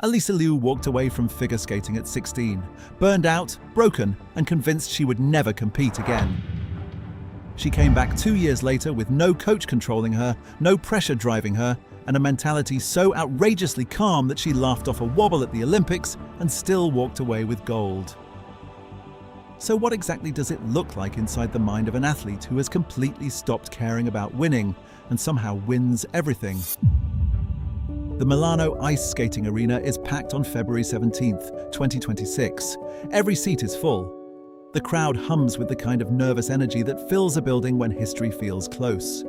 Alysa Liu walked away from figure skating at 16, burned out, broken, and convinced she would never compete again. She came back 2 years later with no coach controlling her, no pressure driving her, and a mentality so outrageously calm that she laughed off a wobble at the Olympics and still walked away with gold. So what exactly does it look like inside the mind of an athlete who has completely stopped caring about winning and somehow wins everything? The Milano ice skating arena is packed on February 17th, 2026. Every seat is full. The crowd hums with the kind of nervous energy that fills a building when history feels close.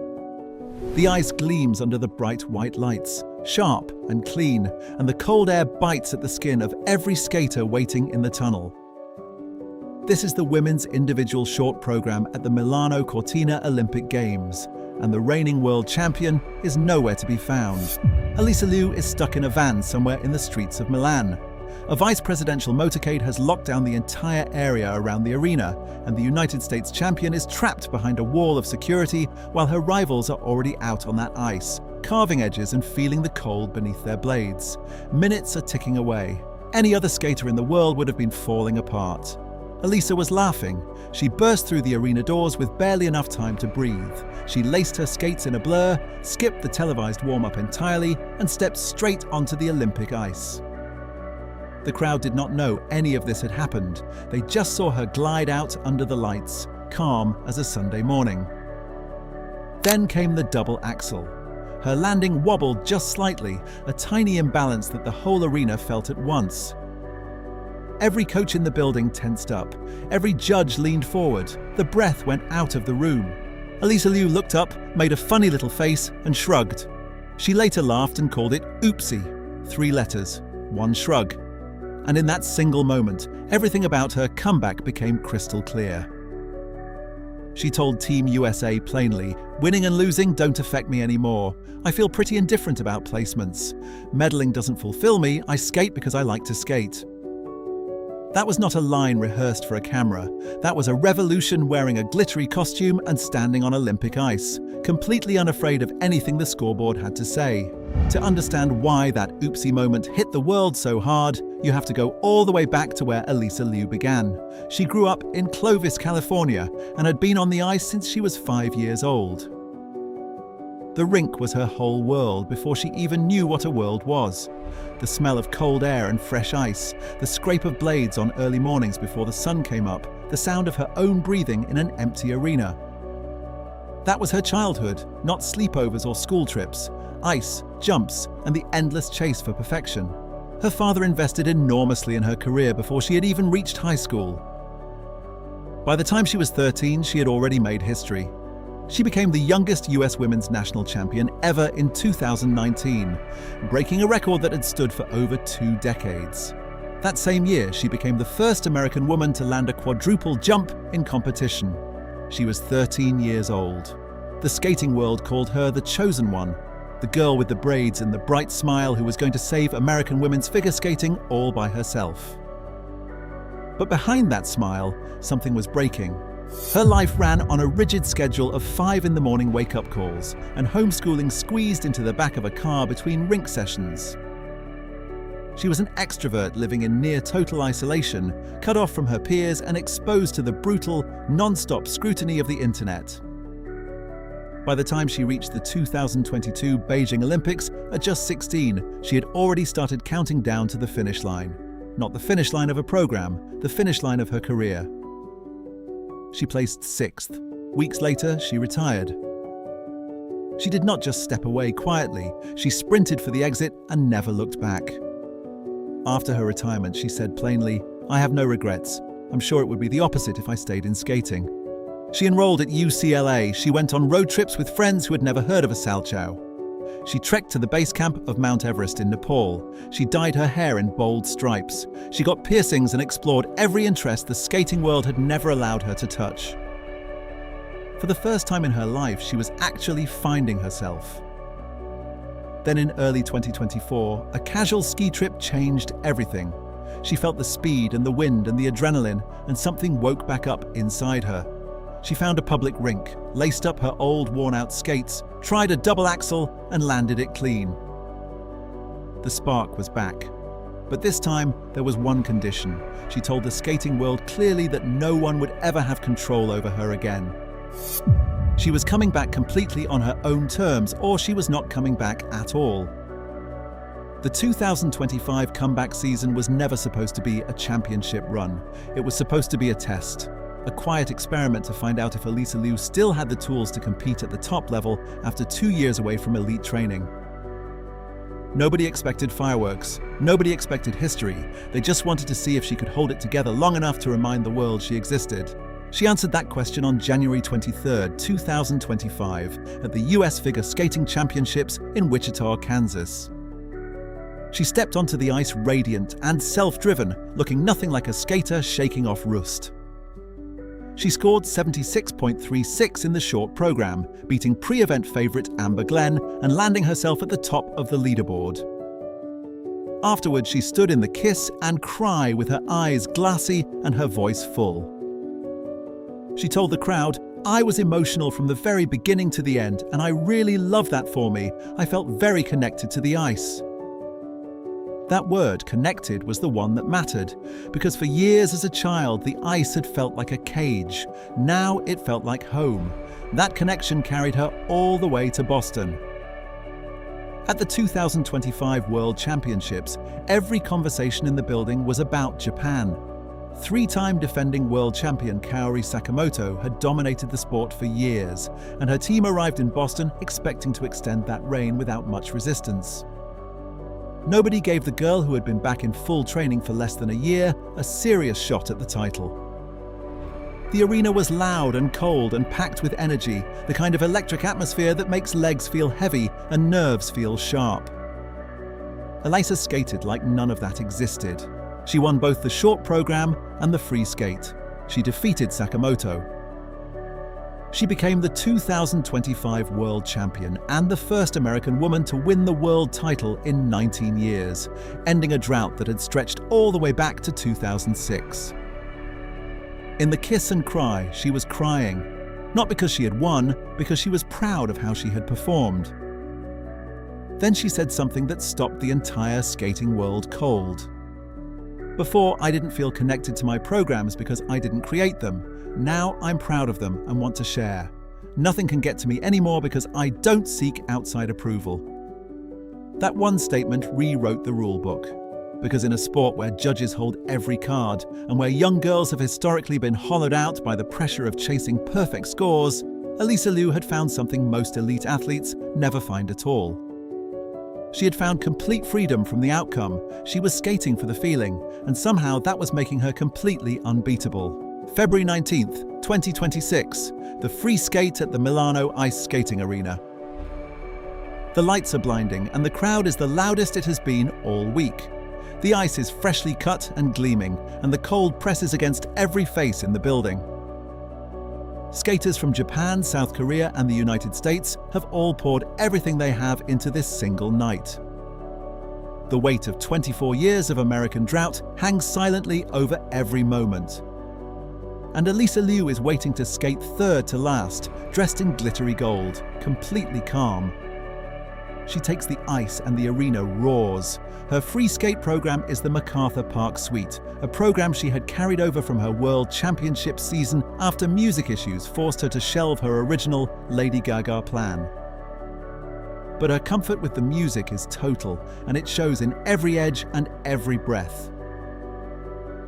The ice gleams under the bright white lights, sharp and clean, and the cold air bites at the skin of every skater waiting in the tunnel. This is the women's individual short program at the Milano Cortina Olympic Games, and the reigning world champion is nowhere to be found. Alysa Liu is stuck in a van somewhere in the streets of Milan. A vice presidential motorcade has locked down the entire area around the arena, and the United States champion is trapped behind a wall of security while her rivals are already out on that ice, carving edges and feeling the cold beneath their blades. Minutes are ticking away. Any other skater in the world would have been falling apart. Alysa was laughing. She burst through the arena doors with barely enough time to breathe. She laced her skates in a blur, skipped the televised warm-up entirely, and stepped straight onto the Olympic ice. The crowd did not know any of this had happened. They just saw her glide out under the lights, calm as a Sunday morning. Then came the double axel. Her landing wobbled just slightly, a tiny imbalance that the whole arena felt at once. Every coach in the building tensed up. Every judge leaned forward. The breath went out of the room. Alysa Liu looked up, made a funny little face, and shrugged. She later laughed and called it oopsie. 3 letters, 1 shrug. And in that single moment, everything about her comeback became crystal clear. She told Team USA plainly, "Winning and losing don't affect me anymore. I feel pretty indifferent about placements. Medaling doesn't fulfill me, I skate because I like to skate." That was not a line rehearsed for a camera. That was a revolution wearing a glittery costume and standing on Olympic ice, completely unafraid of anything the scoreboard had to say. To understand why that oopsie moment hit the world so hard, you have to go all the way back to where Alysa Liu began. She grew up in Clovis, California, and had been on the ice since she was 5 years old. The rink was her whole world before she even knew what a world was. The smell of cold air and fresh ice, the scrape of blades on early mornings before the sun came up, the sound of her own breathing in an empty arena. That was her childhood, not sleepovers or school trips. Ice, jumps, and the endless chase for perfection. Her father invested enormously in her career before she had even reached high school. By the time she was 13, she had already made history. She became the youngest US women's national champion ever in 2019, breaking a record that had stood for over 2 decades. That same year, she became the first American woman to land a quadruple jump in competition. She was 13 years old. The skating world called her the chosen one, the girl with the braids and the bright smile who was going to save American women's figure skating all by herself. But behind that smile, something was breaking. Her life ran on a rigid schedule of 5 in the morning wake-up calls and homeschooling squeezed into the back of a car between rink sessions. She was an extrovert living in near-total isolation, cut off from her peers and exposed to the brutal, non-stop scrutiny of the internet. By the time she reached the 2022 Beijing Olympics, at just 16, she had already started counting down to the finish line. Not the finish line of a program, the finish line of her career. She placed 6th. Weeks later, she retired. She did not just step away quietly, she sprinted for the exit and never looked back. After her retirement, she said plainly, "I have no regrets. I'm sure it would be the opposite if I stayed in skating." She enrolled at UCLA. She went on road trips with friends who had never heard of a salchow. She trekked to the base camp of Mount Everest in Nepal. She dyed her hair in bold stripes. She got piercings and explored every interest the skating world had never allowed her to touch. For the first time in her life, she was actually finding herself. Then in early 2024, a casual ski trip changed everything. She felt the speed and the wind and the adrenaline, and something woke back up inside her. She found a public rink, laced up her old worn-out skates, tried a double axel, and landed it clean. The spark was back. But this time, there was one condition. She told the skating world clearly that no one would ever have control over her again. She was coming back completely on her own terms, or she was not coming back at all. The 2025 comeback season was never supposed to be a championship run. It was supposed to be a test, a quiet experiment to find out if Alysa Liu still had the tools to compete at the top level after 2 years away from elite training. Nobody expected fireworks. Nobody expected history. They just wanted to see if she could hold it together long enough to remind the world she existed. She answered that question on January 23, 2025, at the US Figure Skating Championships in Wichita, Kansas. She stepped onto the ice radiant and self-driven, looking nothing like a skater shaking off rust. She scored 76.36 in the short program, beating pre-event favorite Amber Glenn and landing herself at the top of the leaderboard. Afterwards, she stood in the kiss and cry with her eyes glassy and her voice full. She told the crowd, "I was emotional from the very beginning to the end, and I really loved that for me. I felt very connected to the ice." That word, connected, was the one that mattered, because for years as a child, the ice had felt like a cage. Now it felt like home. That connection carried her all the way to Boston. At the 2025 World Championships, every conversation in the building was about Japan. Three-time defending world champion Kaori Sakamoto had dominated the sport for years, and her team arrived in Boston expecting to extend that reign without much resistance. Nobody gave the girl who had been back in full training for less than a year a serious shot at the title. The arena was loud and cold and packed with energy, the kind of electric atmosphere that makes legs feel heavy and nerves feel sharp. Alysa skated like none of that existed. She won both the short program and the free skate. She defeated Sakamoto. She became the 2025 world champion and the first American woman to win the world title in 19 years, ending a drought that had stretched all the way back to 2006. In the kiss and cry, she was crying, not because she had won, because she was proud of how she had performed. Then she said something that stopped the entire skating world cold. "Before, I didn't feel connected to my programs because I didn't create them. Now I'm proud of them and want to share. Nothing can get to me anymore because I don't seek outside approval." That one statement rewrote the rulebook. Because in a sport where judges hold every card and where young girls have historically been hollowed out by the pressure of chasing perfect scores, Alysa Liu had found something most elite athletes never find at all. She had found complete freedom from the outcome. She was skating for the feeling, and somehow that was making her completely unbeatable. February 19th, 2026, the free skate at the Milano Ice Skating Arena. The lights are blinding, and the crowd is the loudest it has been all week. The ice is freshly cut and gleaming, and the cold presses against every face in the building. Skaters from Japan, South Korea, and the United States have all poured everything they have into this single night. The weight of 24 years of American drought hangs silently over every moment. And Alysa Liu is waiting to skate third to last, dressed in glittery gold, completely calm. She takes the ice and the arena roars. Her free skate program is the MacArthur Park Suite, a program she had carried over from her World Championship season after music issues forced her to shelve her original Lady Gaga plan. But her comfort with the music is total, and it shows in every edge and every breath.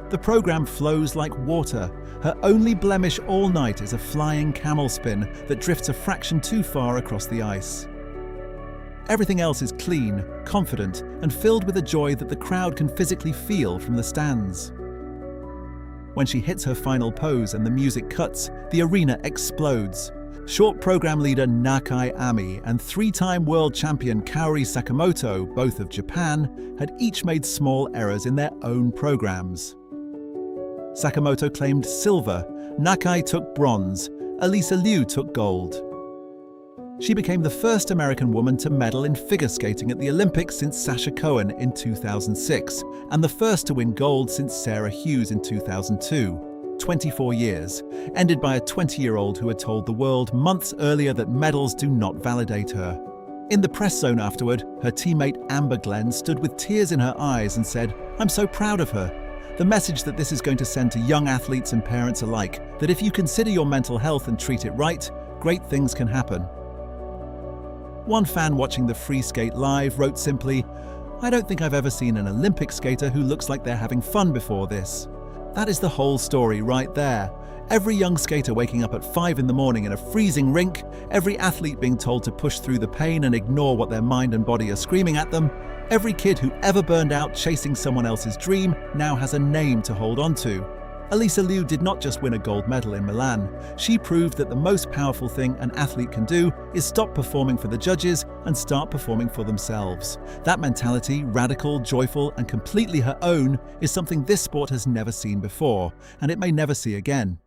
The program flows like water. Her only blemish all night is a flying camel spin that drifts a fraction too far across the ice. Everything else is clean, confident, and filled with a joy that the crowd can physically feel from the stands. When she hits her final pose and the music cuts, the arena explodes. Short program leader Nakai Ami and three-time world champion Kaori Sakamoto, both of Japan, had each made small errors in their own programs. Sakamoto claimed silver, Nakai took bronze, Alysa Liu took gold. She became the first American woman to medal in figure skating at the Olympics since Sasha Cohen in 2006, and the first to win gold since Sarah Hughes in 2002. 24 years, ended by a 20-year-old who had told the world months earlier that medals do not validate her. In the press zone afterward, her teammate Amber Glenn stood with tears in her eyes and said, "I'm so proud of her." The message that this is going to send to young athletes and parents alike, that if you consider your mental health and treat it right, great things can happen. One fan watching the free skate live wrote simply, "I don't think I've ever seen an Olympic skater who looks like they're having fun before this." That is the whole story right there. Every young skater waking up at 5 in the morning in a freezing rink, every athlete being told to push through the pain and ignore what their mind and body are screaming at them, every kid who ever burned out chasing someone else's dream now has a name to hold on to. Alysa Liu did not just win a gold medal in Milan. She proved that the most powerful thing an athlete can do is stop performing for the judges and start performing for themselves. That mentality, radical, joyful, and completely her own, is something this sport has never seen before, and it may never see again.